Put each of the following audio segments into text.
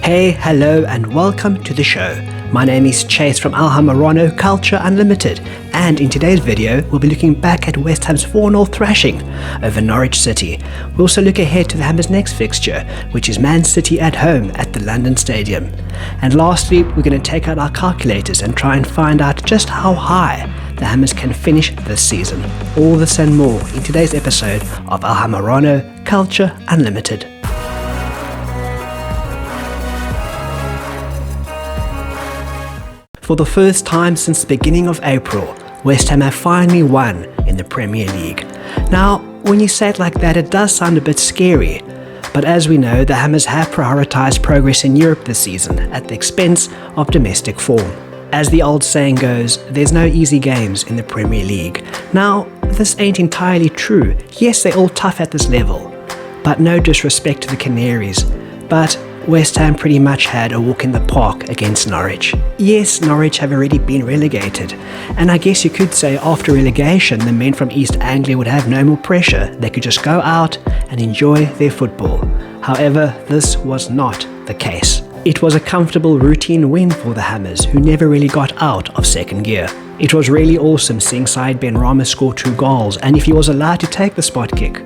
Hey, hello and welcome to the show. My name is Chace from Hammerano Culture Unlimited, and in today's video we'll be looking back at West Ham's 4-0 thrashing over Norwich City. We'll also look ahead to the Hammers' next fixture, which is Man City at home at the London Stadium. And lastly, we're going to take out our calculators and try and find out just how high the Hammers can finish this season. All this and more in today's episode of Hammerano Culture Unlimited. For the first time since the beginning of April, West Ham have finally won in the Premier League. Now, when you say it like that, it does sound a bit scary. But as we know, the Hammers have prioritised progress in Europe this season at the expense of domestic form. As the old saying goes, there's no easy games in the Premier League. Now, this ain't entirely true. Yes, they're all tough at this level, but no disrespect to the Canaries. But West Ham pretty much had a walk in the park against Norwich. Yes, Norwich have already been relegated, and I guess you could say after relegation the men from East Anglia would have no more pressure. They could just go out and enjoy their football. However, this was not the case. It was a comfortable routine win for the Hammers, who never really got out of second gear. It was really awesome seeing side Benrahma score 2 goals, and if he was allowed to take the spot kick,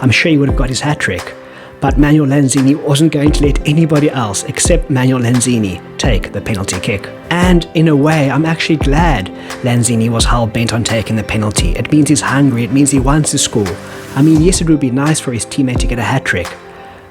I'm sure he would have got his hat-trick. But Manuel Lanzini wasn't going to let anybody else except Manuel Lanzini take the penalty kick. And in a way, I'm actually glad Lanzini was hell-bent on taking the penalty. It means he's hungry, it means he wants to score. I mean, yes, it would be nice for his teammate to get a hat-trick,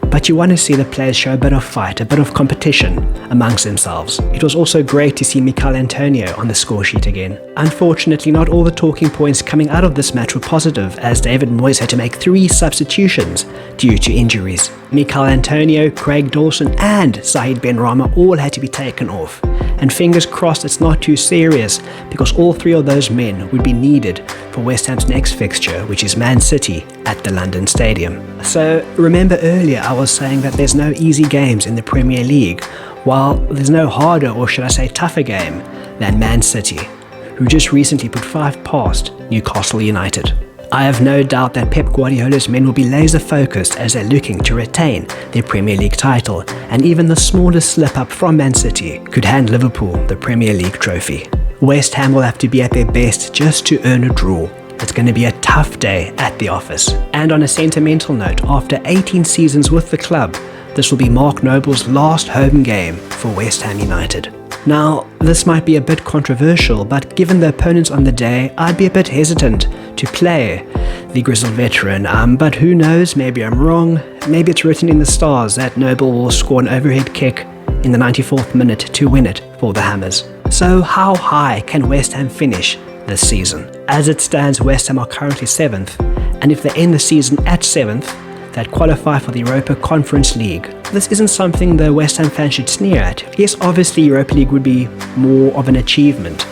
but you want to see the players show a bit of fight, a bit of competition amongst themselves. It was also great to see Michail Antonio on the score sheet again. Unfortunately, not all the talking points coming out of this match were positive, as David Moyes had to make 3 substitutions due to injuries. Michail Antonio, Craig Dawson and Saeed Benrahma all had to be taken off. And fingers crossed it's not too serious, because all 3 of those men would be needed for West Ham's next fixture, which is Man City at the London Stadium. So remember earlier I was saying that there's no easy games in the Premier League, while there's no harder, or should I say tougher game than Man City, who just recently put 5 past Newcastle United. I have no doubt that Pep Guardiola's men will be laser focused as they're looking to retain their Premier League title, and even the smallest slip up from Man City could hand Liverpool the Premier League trophy. West Ham will have to be at their best just to earn a draw. It's going to be a tough day at the office. And on a sentimental note, after 18 seasons with the club, this will be Mark Noble's last home game for West Ham United. Now, this might be a bit controversial, but given the opponents on the day, I'd be a bit hesitant to play the grizzled veteran. But who knows, maybe I'm wrong. Maybe it's written in the stars that Noble will score an overhead kick in the 94th minute to win it for the Hammers. So how high can West Ham finish this season? As it stands, West Ham are currently 7th, and if they end the season at 7th, that qualify for the Europa Conference League. This isn't something the West Ham fans should sneer at. Yes, obviously Europa League would be more of an achievement,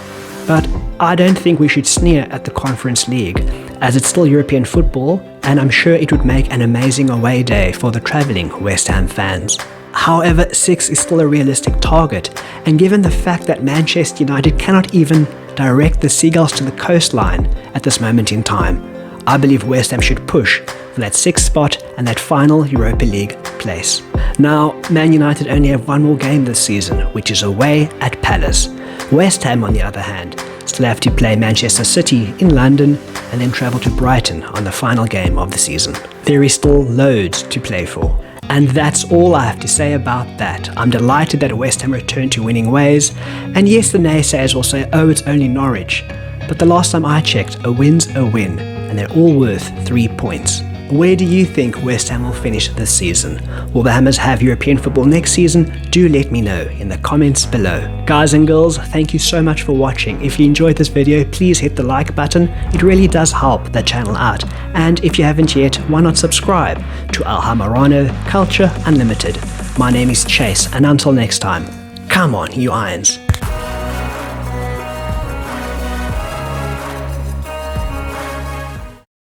but I don't think we should sneer at the Conference League, as it's still European football, and I'm sure it would make an amazing away day for the travelling West Ham fans. However, 6th is still a realistic target, and given the fact that Manchester United cannot even direct the Seagulls to the coastline at this moment in time, I believe West Ham should push for that 6th spot and that final Europa League place. Now, Man United only have 1 more game this season, which is away at Palace. West Ham, on the other hand, still have to play Manchester City in London and then travel to Brighton on the final game of the season. There is still loads to play for. And that's all I have to say about that. I'm delighted that West Ham returned to winning ways, and yes, the naysayers will say, oh, it's only Norwich. But the last time I checked, a win's a win, and they're all worth 3 points. Where do you think West Ham will finish this season? Will the Hammers have European football next season? Do let me know in the comments below. Guys and girls, thank you so much for watching. If you enjoyed this video, please hit the like button. It really does help the channel out. And if you haven't yet, why not subscribe to Hammerano Culture Unlimited. My name is Chace, and until next time, come on, you irons.